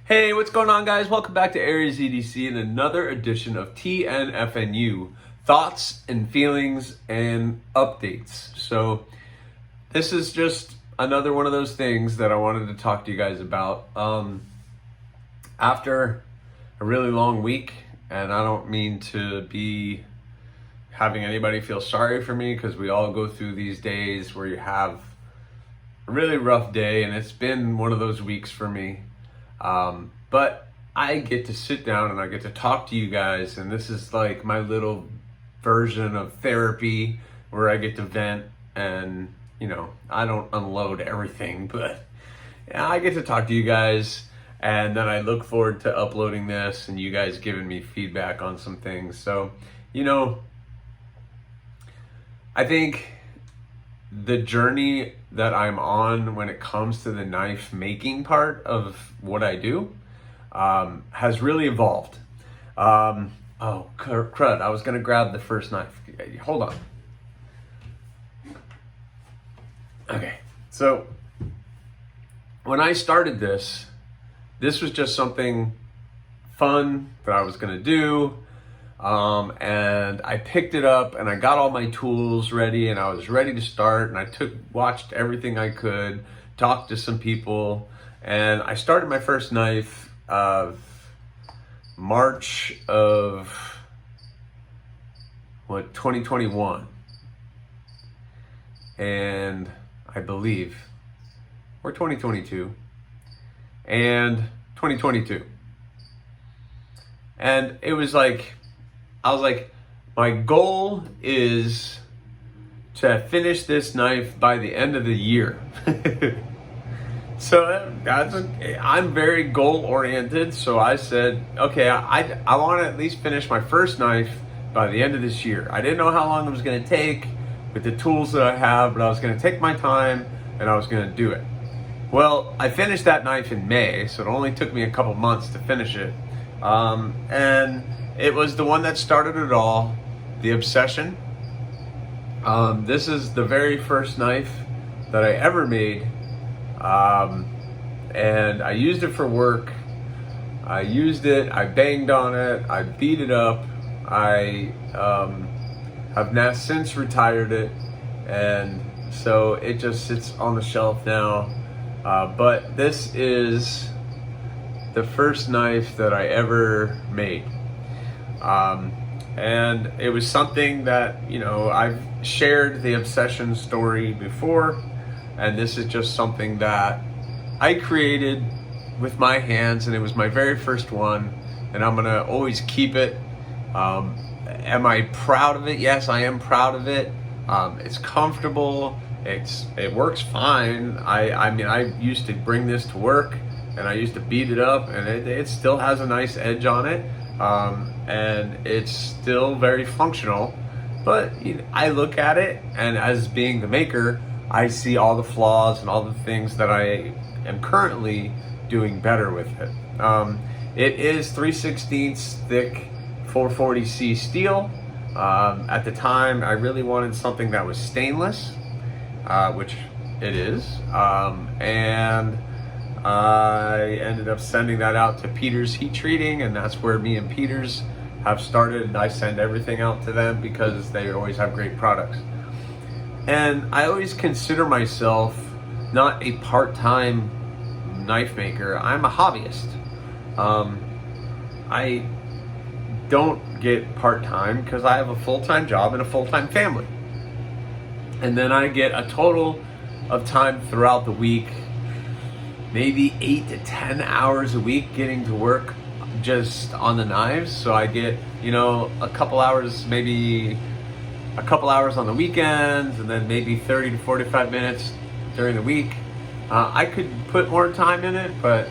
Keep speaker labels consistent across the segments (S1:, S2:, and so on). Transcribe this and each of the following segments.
S1: Hey, what's going on, guys? Welcome back to Aries EDC and another edition of TNFNU, thoughts and feelings and updates. So this is just another one of those things that I wanted to talk to you guys about. After a really long week, and I don't mean to be having anybody feel sorry for me, because we all go through these days where you have a really rough day, and it's been one of those weeks for me. But I get to sit down and I get to talk to you guys, and this is like my little version of therapy where I get to vent, and I don't unload everything, but I get to talk to you guys, and then I look forward to uploading this and you guys giving me feedback on some things. So, I think the journey that I'm on when it comes to the knife making part of what I do has really evolved. Oh, crud, I was gonna grab the first knife. Hold on. Okay, so when I started this was just something fun that I was gonna do. And I picked it up and I got all my tools ready and I was ready to start, and I watched everything I could, talked to some people, and I started my first knife March of 2021, and I believe, or 2022 and 2022, and it was like, I was like, my goal is to finish this knife by the end of the year. So I'm very goal oriented. So I said, okay, I want to at least finish my first knife by the end of this year. I didn't know how long it was going to take with the tools that I have, but I was going to take my time and I was going to do it. Well, I finished that knife in May, so it only took me a couple months to finish it. And it was the one that started it all, the Obsession. This is the very first knife that I ever made. And I used it for work. I used it, I banged on it, I beat it up. I have now since retired it, and so it just sits on the shelf now. But this is the first knife that I ever made. And it was something that, I've shared the Obsession story before, and this is just something that I created with my hands, and it was my very first one, and I'm gonna always keep it. Am I proud of it? Yes, I am proud of it. It's comfortable. It works fine. I mean, I used to bring this to work, and I used to beat it up, and it still has a nice edge on it. And it's still very functional, but I look at it, and as being the maker, I see all the flaws and all the things that I am currently doing better with it. It is 3/16 thick 440C steel. At the time, I really wanted something that was stainless, which it is, and I ended up sending that out to Peters Heat Treating, and that's where me and Peters have started. I send everything out to them because they always have great products. And I always consider myself not a part-time knife maker. I'm a hobbyist. I don't get part-time because I have a full-time job and a full-time family. And then I get a total of time throughout the week, maybe 8 to 10 hours a week getting to work just on the knives. So I get, a couple hours, maybe a couple hours on the weekends, and then maybe 30 to 45 minutes during the week. I could put more time in it, but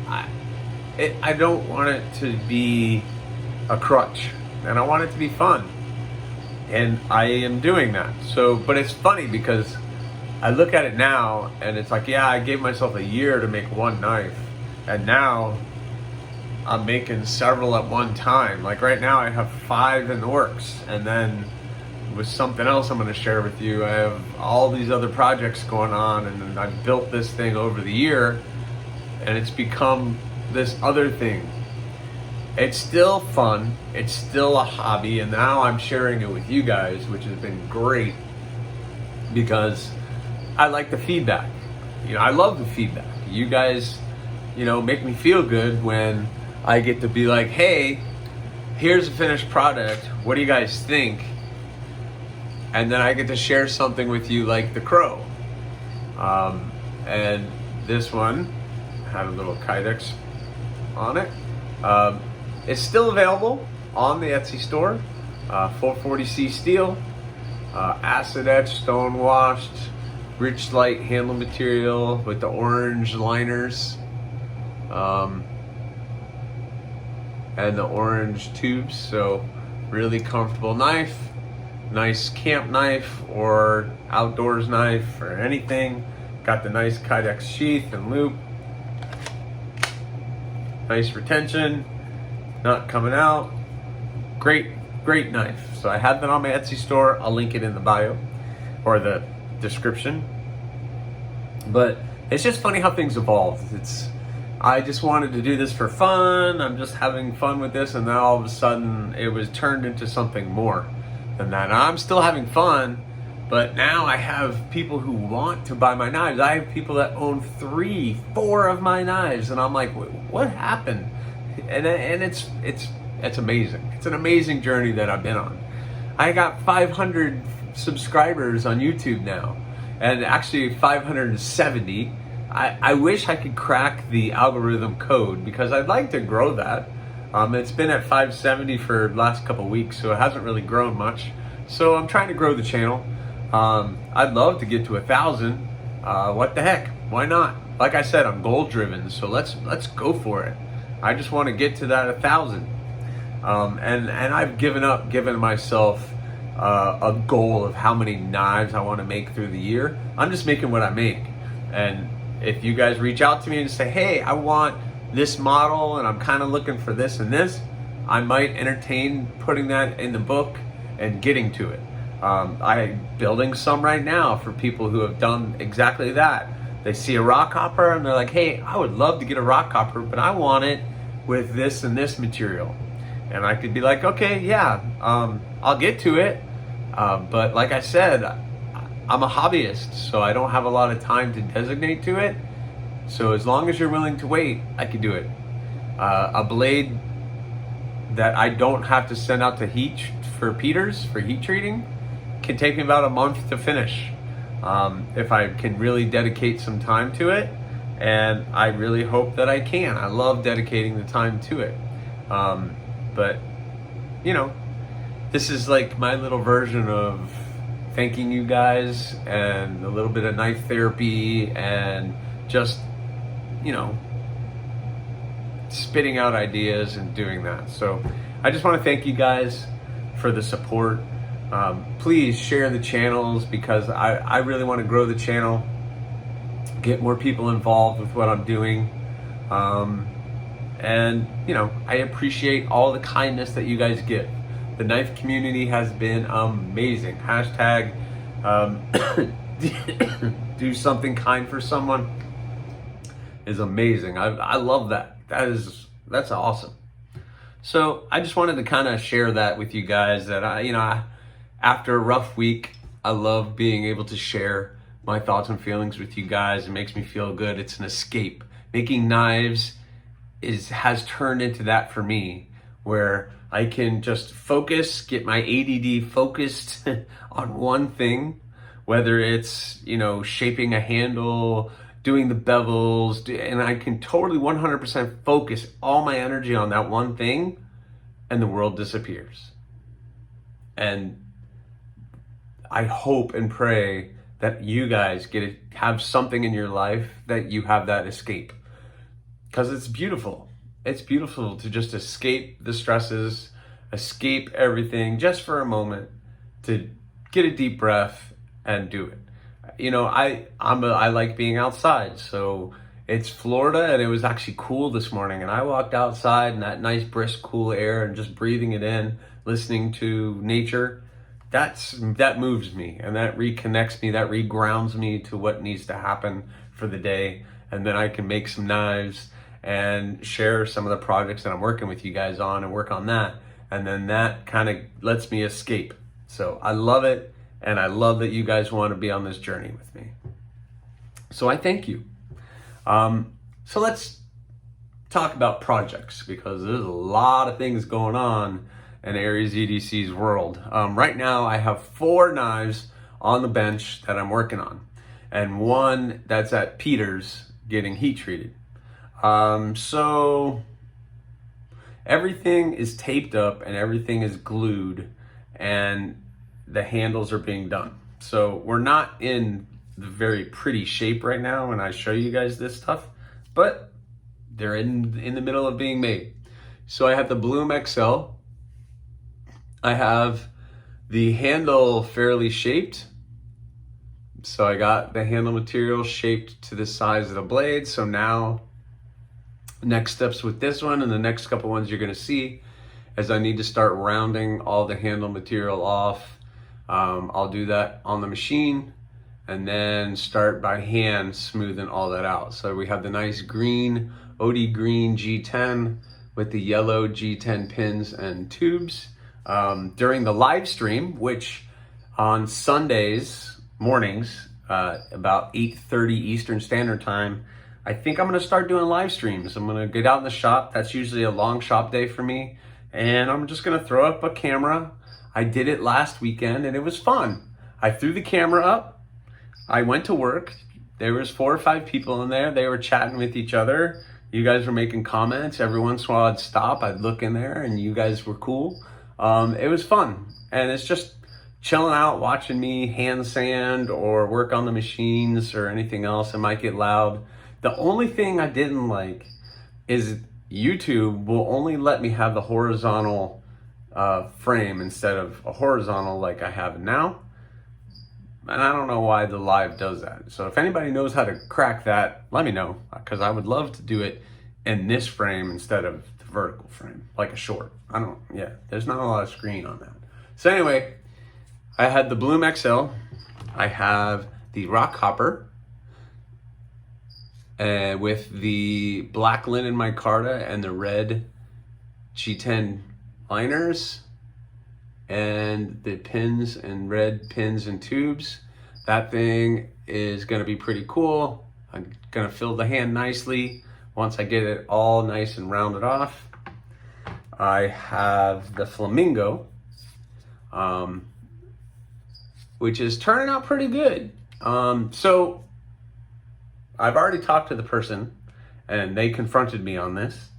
S1: I don't want it to be a crutch, and I want it to be fun. And I am doing that. So, but it's funny because I look at it now and it's like, yeah, I gave myself a year to make one knife, and now I'm making several at one time. Like right now I have 5 in the works, and then with something else I'm going to share with you, I have all these other projects going on, and I've built this thing over the year, and it's become this other thing. It's still fun, it's still a hobby, and now I'm sharing it with you guys, which has been great because I like the feedback. I love the feedback. You guys, make me feel good when I get to be like, hey, here's a finished product. What do you guys think? And then I get to share something with you like the crow. And this one had a little kydex on it. It's still available on the Etsy store. 440C steel, acid etched, stone washed, rich light handle material with the orange liners, and the orange tubes. So really comfortable knife, nice camp knife or outdoors knife or anything. Got the nice kydex sheath and loop. Nice retention, not coming out. Great knife. So I have that on my Etsy store. I'll link it in the bio or the description. But it's just funny how things evolve. I just wanted to do this for fun. I'm just having fun with this, and then all of a sudden it was turned into something more than that. I'm still having fun, but now I have people who want to buy my knives. I have people that own 3, 4 of my knives, and I'm like, what happened? And it's amazing. It's an amazing journey that I've been on. I got 500 subscribers on YouTube now, and actually 570. I wish I could crack the algorithm code because I'd like to grow that. It's been at 570 for the last couple weeks, so it hasn't really grown much. So I'm trying to grow the channel. I'd love to get to 1,000. What the heck? Why not? Like I said, I'm goal driven, so let's go for it. I just want to get to that 1,000. And I've given myself a goal of how many knives I want to make through the year. I'm just making what I make. And if you guys reach out to me and say, hey, I want this model and I'm kind of looking for this and this, I might entertain putting that in the book and getting to it. I'm building some right now for people who have done exactly that. They see a rock hopper and they're like, hey, I would love to get a rock hopper, but I want it with this and this material. And I could be like, okay, yeah, I'll get to it. But like I said, I'm a hobbyist, so I don't have a lot of time to designate to it. So as long as you're willing to wait, I can do it. A blade that I don't have to send out to heat for Peters for heat treating can take me about a month to finish. If I can really dedicate some time to it, and I really hope that I can. I love dedicating the time to it. But this is like my little version of thanking you guys and a little bit of knife therapy and just, spitting out ideas and doing that. So I just want to thank you guys for the support. Please share the channels because I really want to grow the channel, get more people involved with what I'm doing. And I appreciate all the kindness that you guys give. The knife community has been amazing. Hashtag do something kind for someone is amazing. I love that. That's awesome. So I just wanted to kind of share that with you guys that after a rough week, I love being able to share my thoughts and feelings with you guys. It makes me feel good. It's an escape. Making knives has turned into that for me, where I can just focus, get my ADD focused on one thing, whether it's, shaping a handle, doing the bevels, and I can totally 100% focus all my energy on that one thing, and the world disappears. And I hope and pray that you guys have something in your life that you have that escape. Because it's beautiful. It's beautiful to just escape the stresses, escape everything just for a moment, to get a deep breath and do it. I like being outside. So it's Florida and it was actually cool this morning. And I walked outside in that nice brisk cool air and just breathing it in, listening to nature. That moves me and that reconnects me, that regrounds me to what needs to happen for the day. And then I can make some knives and share some of the projects that I'm working with you guys on and work on that. And then that kind of lets me escape. So I love it, and I love that you guys want to be on this journey with me. So I thank you. So let's talk about projects, because there's a lot of things going on in Aries EDC's world. Right now I have 4 knives on the bench that I'm working on, and 1 that's at Peter's getting heat treated. So everything is taped up and everything is glued, and the handles are being done. So we're not in the very pretty shape right now when I show you guys this stuff, but they're in the middle of being made. So I have the Bloom XL. I have the handle fairly shaped. So I got the handle material shaped to the size of the blade. So now next steps with this one and the next couple ones you're gonna see is I need to start rounding all the handle material off. I'll do that on the machine and then start by hand smoothing all that out. So we have the nice green, OD green G10 with the yellow G10 pins and tubes. During the live stream, which on Sundays mornings, about 8:30 Eastern Standard Time, I think I'm gonna start doing live streams. I'm gonna get out in the shop. That's usually a long shop day for me. And I'm just gonna throw up a camera. I did it last weekend and it was fun. I threw the camera up. I went to work. There was 4 or 5 people in there. They were chatting with each other. You guys were making comments. Every once in a while I'd stop, I'd look in there, and you guys were cool. It was fun. And it's just chilling out, watching me hand sand or work on the machines or anything else. It might get loud. The only thing I didn't like is YouTube will only let me have the horizontal frame instead of a horizontal like I have now. And I don't know why the live does that. So if anybody knows how to crack that, let me know, because I would love to do it in this frame instead of the vertical frame, like a short. There's not a lot of screen on that. So anyway, I had the Bloom XL. I have the Rock Hopper with the black linen micarta and the red G10 liners and the pins and red pins and tubes. That thing is gonna be pretty cool. I'm gonna fill the hand nicely once I get it all nice and rounded off. I have the Flamingo, which is turning out pretty good. So I've already talked to the person and they confronted me on this.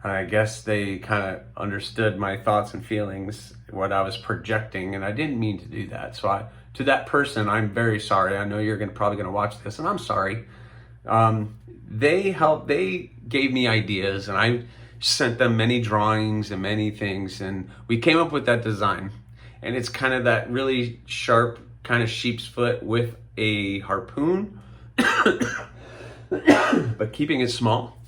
S1: And I guess they kind of understood my thoughts and feelings, what I was projecting, and I didn't mean to do that. So to that person, I'm very sorry. I know you're probably gonna watch this, and I'm sorry. They gave me ideas, and I sent them many drawings and many things, and we came up with that design. And it's kind of that really sharp kind of sheep's foot with a harpoon, but keeping it small.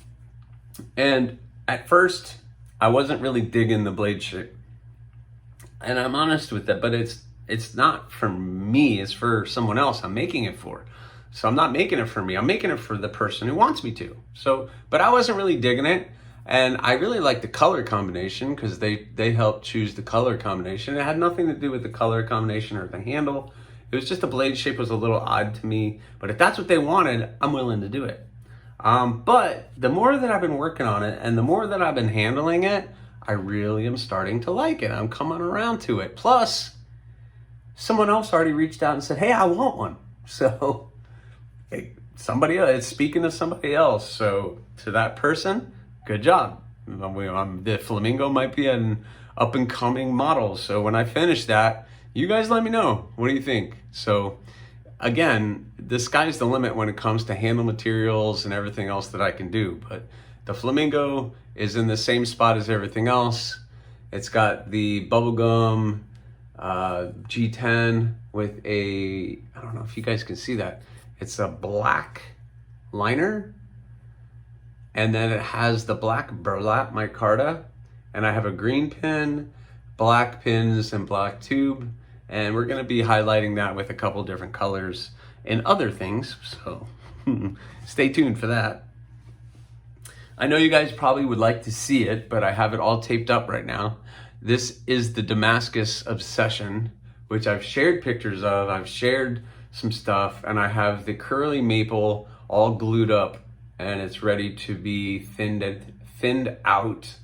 S1: And at first, I wasn't really digging the blade shape. And I'm honest with that, but it's not for me, it's for someone else I'm making it for. So I'm not making it for me, I'm making it for the person who wants me to. So, but I wasn't really digging it. And I really like the color combination because they helped choose the color combination. It had nothing to do with the color combination or the handle. It was just the blade shape was a little odd to me. But if that's what they wanted, I'm willing to do it. But the more that I've been working on it and the more that I've been handling it, I really am starting to like it. I'm coming around to it. Plus, someone else already reached out and said, hey, I want one. So hey, somebody else, it's speaking to somebody else. So to that person, good job. The Flamingo might be an up and coming model. So when I finish that, you guys let me know. What do you think? So again, the sky's the limit when it comes to handle materials and everything else that I can do. But the Flamingo is in the same spot as everything else. It's got the bubblegum G10 with I don't know if you guys can see that. It's a black liner. And then it has the black burlap micarta. And I have a green pin, black pins, and black tube. And we're gonna be highlighting that with a couple different colors and other things. So stay tuned for that. I know you guys probably would like to see it, but I have it all taped up right now. This is the Damascus Obsession, which I've shared pictures of. I've shared some stuff, and I have the curly maple all glued up, and it's ready to be thinned out.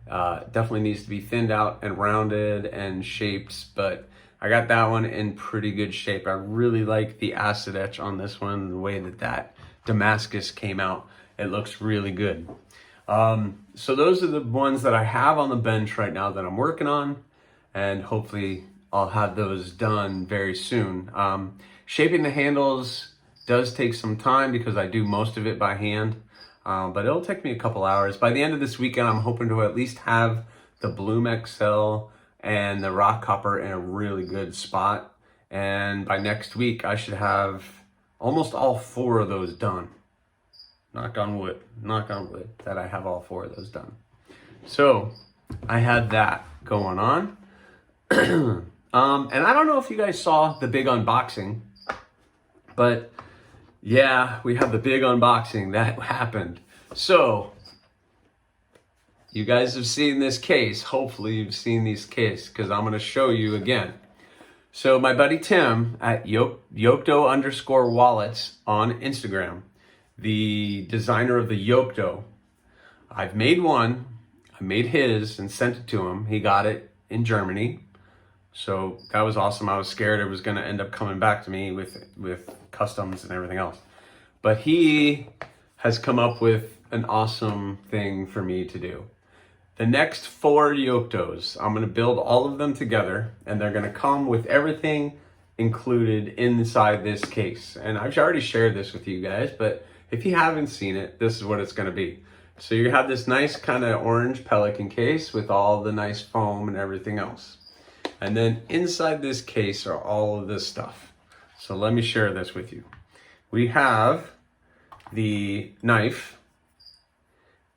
S1: Definitely needs to be thinned out and rounded and shaped, but I got that one in pretty good shape. I really like the acid etch on this one, the way that Damascus came out. It looks really good. So those are the ones that I have on the bench right now that I'm working on, and hopefully I'll have those done very soon. Shaping the handles does take some time because I do most of it by hand, but it'll take me a couple hours. By the end of this weekend, I'm hoping to at least have the Bloom XL and the Rock Copper in a really good spot. And by next week, I should have almost all 4 of those done. Knock on wood, that I have all 4 of those done. So I had that going on. And I don't know if you guys saw the big unboxing, but yeah, we have the big unboxing that happened. So you guys have seen this case. Hopefully you've seen this case, because I'm going to show you again. So my buddy Tim at Yokdo_wallets on Instagram, the designer of the Yokdo. I've made one. I made his and sent it to him. He got it in Germany. So that was awesome. I was scared it was going to end up coming back to me with customs and everything else. But he has come up with an awesome thing for me to do. The next 4 Yokdos, I'm going to build all of them together, and they're going to come with everything included inside this case. And I've already shared this with you guys, but if you haven't seen it, this is what it's going to be. So you have this nice kind of orange pelican case with all the nice foam and everything else. And then inside this case are all of this stuff. So let me share this with you. We have the knife,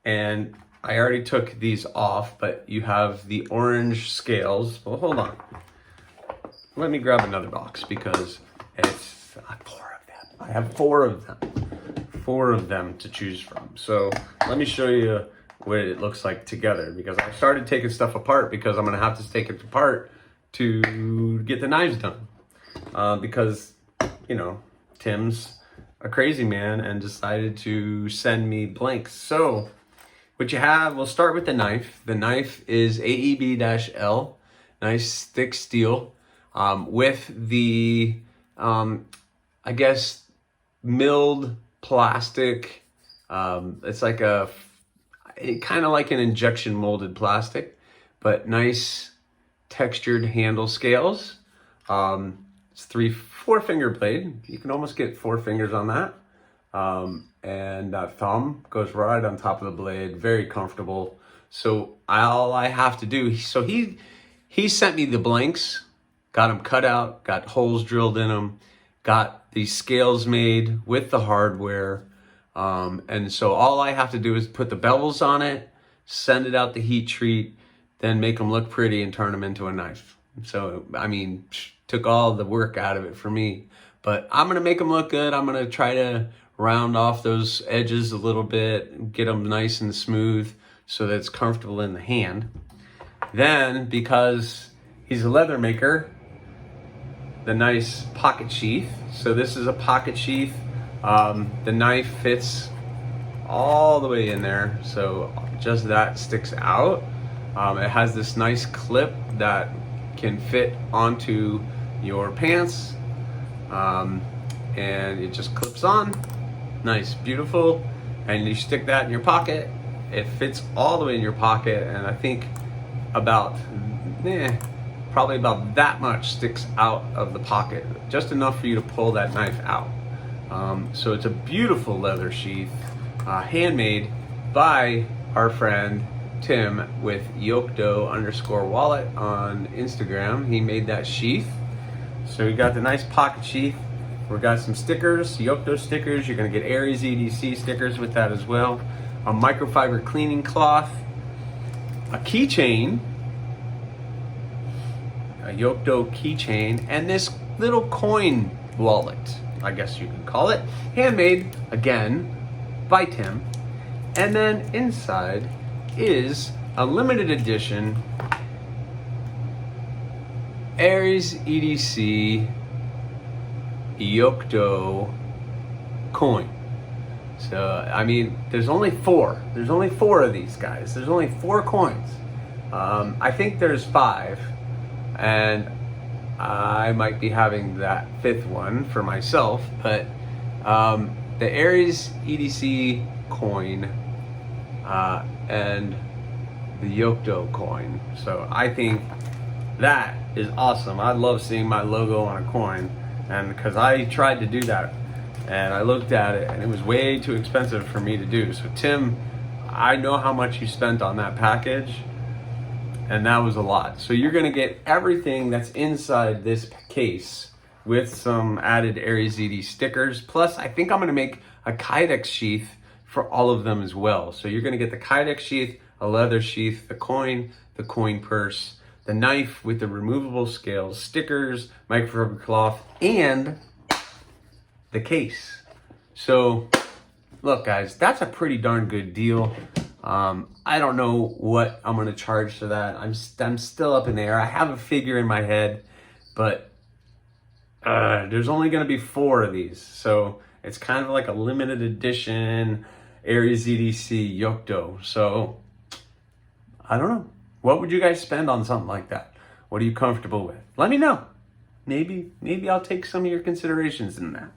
S1: and I already took these off, but you have the orange scales. Well, hold on. Let me grab another box because it's 4 of them. I have 4 of them. 4 of them to choose from. So let me show you what it looks like together, because I started taking stuff apart because I'm going to have to take it apart to get the knives done. Because, you know, Tim's a crazy man and decided to send me blanks. So what you have, we'll start with the knife. The knife is AEB-L, nice thick steel, with the, I guess, milled plastic. It's like kind of like an injection molded plastic, but nice textured handle scales. It's 4 finger blade. You can almost get 4 fingers on that. And that thumb goes right on top of the blade, very comfortable. So all I have to do, so he sent me the blanks, got them cut out, got holes drilled in them, got these scales made with the hardware. And so all I have to do is put the bevels on it, send it out to heat treat, then make them look pretty and turn them into a knife. So, I mean, took all the work out of it for me, but I'm going to make them look good. I'm going to try to round off those edges a little bit, get them nice and smooth so that it's comfortable in the hand. Then, because he's a leather maker, the nice pocket sheath. So this is a pocket sheath. The knife fits all the way in there, so just that sticks out. It has this nice clip that can fit onto your pants, and it just clips on. Nice, beautiful. And you stick that in your pocket. It fits all the way in your pocket, and I think about probably about that much sticks out of the pocket, just enough for you to pull that knife out. So it's a beautiful leather sheath, handmade by our friend Tim with Yokdo_wallet on Instagram. He made that sheath. So we got the nice pocket sheath. We got some stickers, Yokdo stickers. You're gonna get Aries EDC stickers with that as well. A microfiber cleaning cloth, a keychain, a Yokdo keychain, and this little coin wallet, I guess you can call it. Handmade, again, by Tim. And then inside is a limited edition Aries EDC Yocto coin. So, I mean, there's only four. There's only four of these guys. There's only 4 coins. I think there's 5, and I might be having that 5th one for myself, but the Aries EDC coin and the Yocto coin. So I think that is awesome. I love seeing my logo on a coin, and because I tried to do that and I looked at it and it was way too expensive for me to do. So Tim, I know how much you spent on that package, and that was a lot. So you're gonna get everything that's inside this case with some added Aries ED stickers. Plus, I think I'm gonna make a Kydex sheath for all of them as well. So you're gonna get the Kydex sheath, a leather sheath, the coin purse, the knife with the removable scales, stickers, microfiber cloth, and the case. So look guys, that's a pretty darn good deal. I don't know what I'm gonna charge for that. I'm still up in the air. I have a figure in my head, but there's only gonna be 4 of these. So it's kind of like a limited edition Aries EDC Yocto. So I don't know. What would you guys spend on something like that? What are you comfortable with? Let me know. Maybe I'll take some of your considerations in that.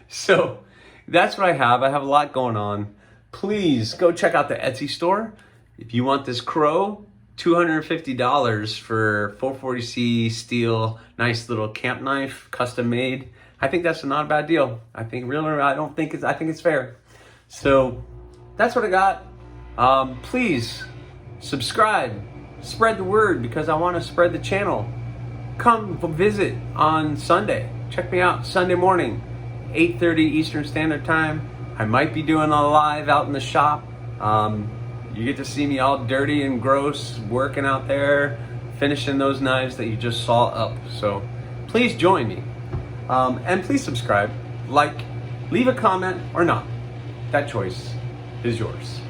S1: So that's what I have. I have a lot going on. Please go check out the Etsy store. If you want this crow, $250 for 440C steel, nice little camp knife, custom made. I think that's not a bad deal. I think it's fair. So that's what I got. Please subscribe, spread the word, because I want to spread the channel. Come visit on Sunday. Check me out Sunday morning, 8:30 Eastern Standard Time. I might be doing a live out in the shop. You get to see me all dirty and gross, working out there, finishing those knives that you just saw up. So please join me. And please subscribe, like, leave a comment or not. That choice is yours.